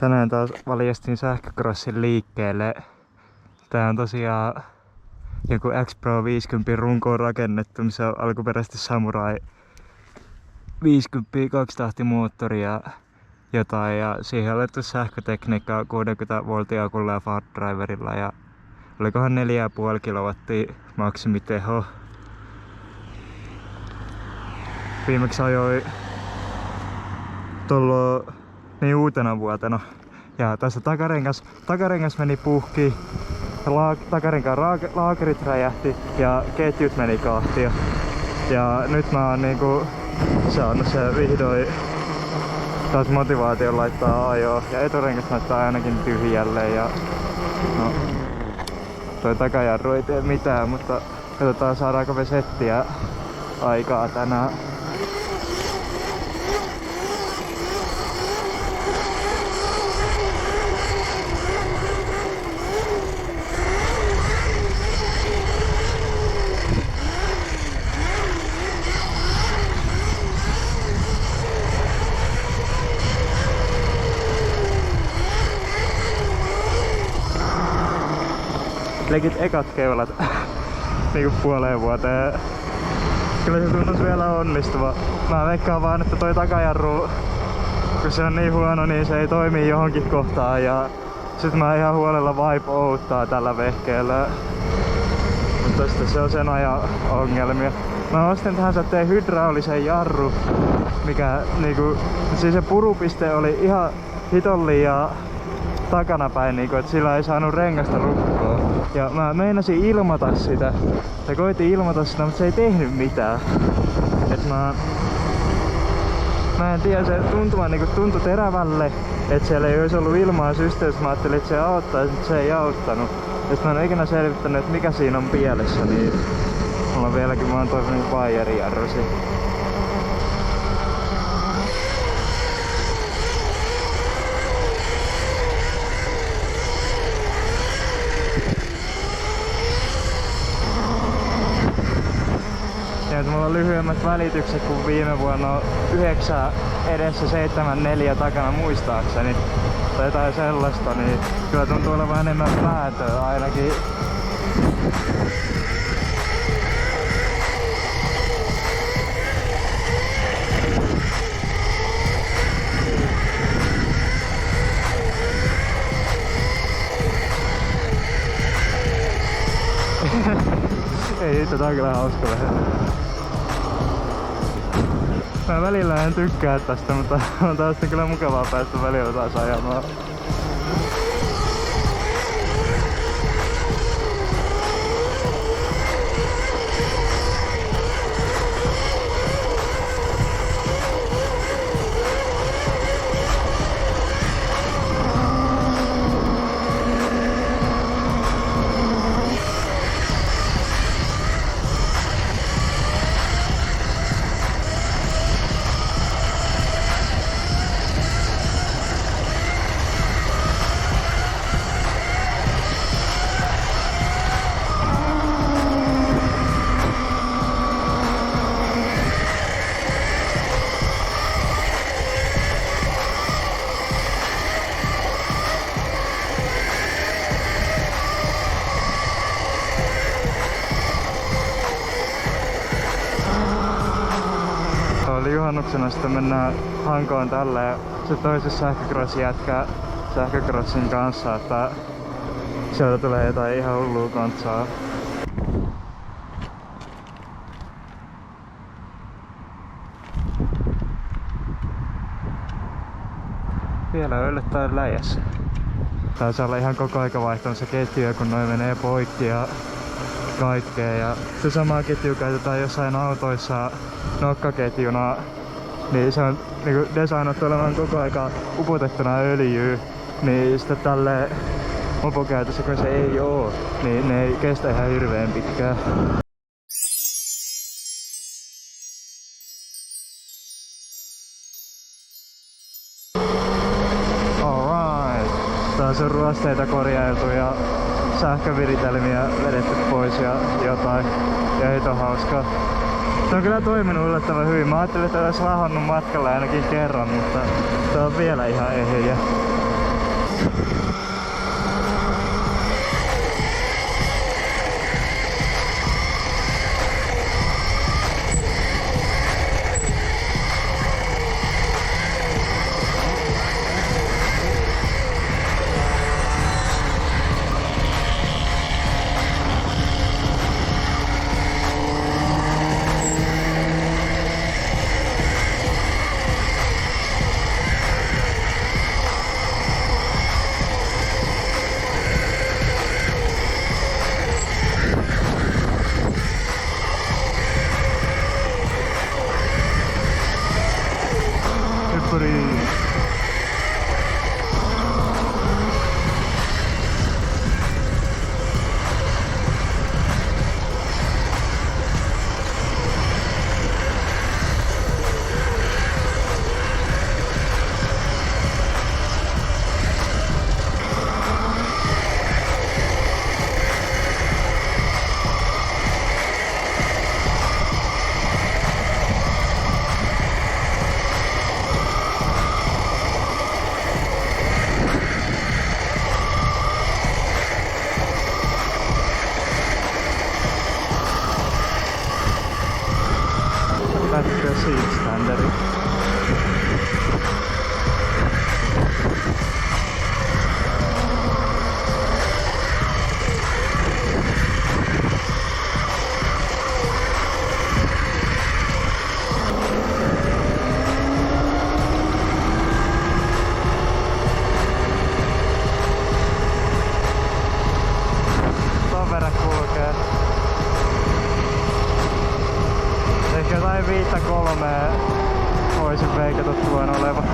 Tänään taas valjastin sähköcrossin liikkeelle. Tää on tosiaan joku X-Pro 50 runkoon rakennettu, missä on alkuperäisesti Samurai 50 kaksitahtimoottori ja jotain. Ja siihen on otettu sähkötekniikkaa 60 voltin akulla ja fast driverilla ja olikohan 4,5 kilowattia maksimiteho. Viimeksi ajoin tuolla niin uutena vuotena. Ja tässä takarengas meni puhki, takarenkaan laakerit räjähti ja ketjut meni kahtia. Ja nyt mä oon niinku saanut se vihdoin taas motivaation laittaa ajoa. Ja eturengas näyttää ainakin tyhjälle ja no toi takajarru ei tee mitään, mutta katsotaan saadaanko me settiä aikaa tänään. Legit ekat keulat niinku puoleen vuoteen. Kyllä se tuntuisi vielä onnistuva. Mä veikkaan vaan, että toi takajarru, kun se on niin huono, niin se ei toimi johonkin kohtaan. Ja sit mä ihan huolella vibe outtaa tällä vehkeellä. Mutta sitten se on sen ajan ongelmia. Mä ostin tähän satteen hydraulisen jarru, mikä niinku, siis se purupiste oli ihan hiton liian takanapäin, niinku, että sillä ei saanut rengasta rukkoa. Ja mä meinasin ilmata sitä. Ja koitin ilmata sitä, mutta se ei tehnyt mitään. Et mä en tiedä, se tuntuma niinku tuntui terävälle, että siellä ei olisi ollut ilmaa systeemissä. Mä ajattelin, että se auttaa, mutta se ei auttanut. Ja mä en ole ikinä selvittänyt, että mikä siinä on pielessä, niin mulla on vieläkin vaan toivonut Bayer-jarrusi. Ja nyt mulla on lyhyemmät välitykset kuin viime vuonna, 9 edessä 7-4 takana muistaakseni. Tai jotain sellaista, niin kyllä tuntuu olevan enemmän päätöä ainakin. Ei, tätä on kyllä hauska vähän. Mä välillä en tykkää tästä, mutta on taas kyllä mukavaa päästä välillä taas ajamaan. Juhannuksena sitten mennään Hankoon tälleen se toisessa sähköcrossin jätkää sähköcrossin kanssa, että sieltä tulee jotain ihan hullua kontsaa. Vielä yllättäen läjässä. Taisi olla ihan koko aika vaihtunut se ketju, kun noin menee poikki ja kaikkea. Ja se sama ketju käytetään jossain autoissa nokkaketjuna, niin se on niinku designattu olemaan koko aika upotettuna öljyä. Niin sitten tälle mopokäytössä, kun se ei oo, niin ne ei kestä ihan hirveen pitkään. Alright. Taas on ruosteita korjailtu ja sähköviritelmiä vedetty pois ja jotain. Ja ei ole hauskaa. Se on kyllä toiminut yllättävän hyvin. Mä ajattelin, että olisi lahonnut matkalla ainakin kerran, mutta tää on vielä ihan ehjä. voisin veikata tuon olevan.